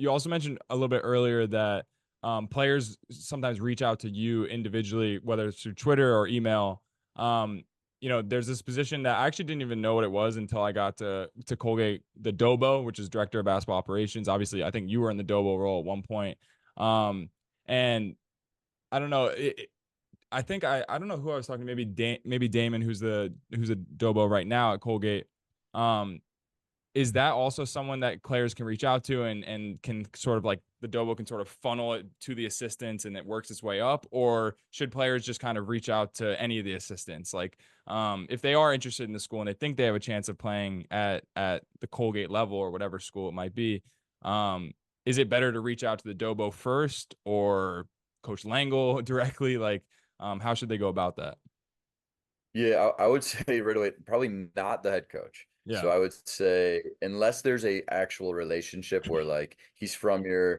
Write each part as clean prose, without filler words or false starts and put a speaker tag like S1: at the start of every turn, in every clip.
S1: you also mentioned a little bit earlier that players sometimes reach out to you individually, whether it's through Twitter or email. Um, there's this position that I actually didn't even know what it was until I got to Colgate, the DOBO, which is Director of Basketball Operations. Obviously, I think you were in the DOBO role at one point. And I don't know. I think I don't know who I was talking to. Maybe Damon, who's a DOBO right now at Colgate. Um, is that also someone that players can reach out to and can sort of like the DOBO can sort of funnel it to the assistants and it works its way up, or should players just kind of reach out to any of the assistants? Like, if they are interested in the school and they think they have a chance of playing at the Colgate level or whatever school it might be, um, is it better to reach out to the DOBO first or Coach Langle directly? Like, how should they go about that?
S2: Yeah, I would say right away, probably not the head coach. So
S1: Yeah.
S2: I would say unless there's a actual relationship where like he's from you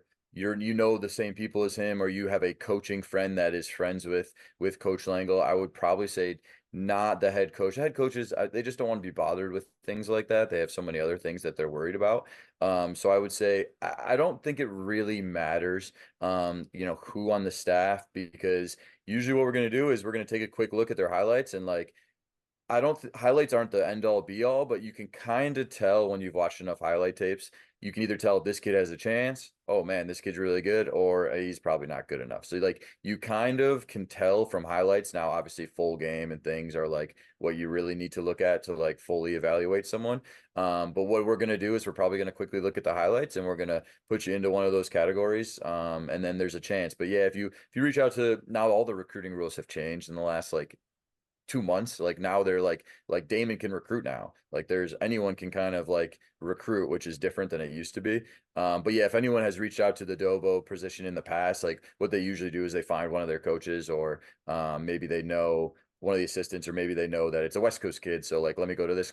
S2: know the same people as him, or you have a coaching friend that is friends with Coach Langle, I would probably say not the head coach. Head coaches, they just don't want to be bothered with things like that. They have so many other things that they're worried about. So I would say I don't think it really matters, who on the staff, because usually what we're going to do is we're going to take a quick look at their highlights and like I don't th highlights aren't the end all be all, but you can kind of tell when you've watched enough highlight tapes. You can either tell this kid has a chance, oh man, this kid's really good, or he's probably not good enough. So like you kind of can tell from highlights. Now, obviously, full game and things are like what you really need to look at to like fully evaluate someone. But what we're gonna do is we're probably gonna quickly look at the highlights and we're gonna put you into one of those categories. And then there's a chance. But yeah, if you reach out to now, all the recruiting rules have changed in the last like 2 months. Like now they're like Damon can recruit now. Like there's anyone can kind of like recruit, which is different than it used to be. But yeah, if anyone has reached out to the Dobo position in the past, like what they usually do is they find one of their coaches, or maybe they know one of the assistants, or maybe they know that it's a West Coast kid. So like, let me go to this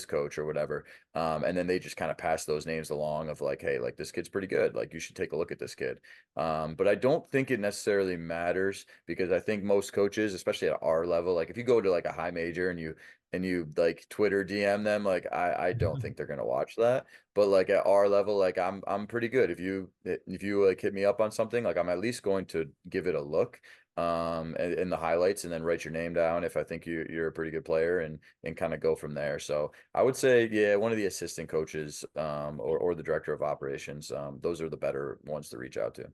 S2: coach or whatever. And then they just kind of pass those names along of like, hey, like this kid's pretty good. Like you should take a look at this kid. But I don't think it necessarily matters, because I think most coaches, especially at our level, like if you go to like a high major and you like Twitter DM them, like I don't think they're gonna watch that. But like at our level, like I'm pretty good. If you like hit me up on something, like I'm at least going to give it a look in the highlights, and then write your name down if I think you're a pretty good player, and kind of go from there. So I would say, yeah, one of the assistant coaches or the director of operations, those are the better ones to reach out to.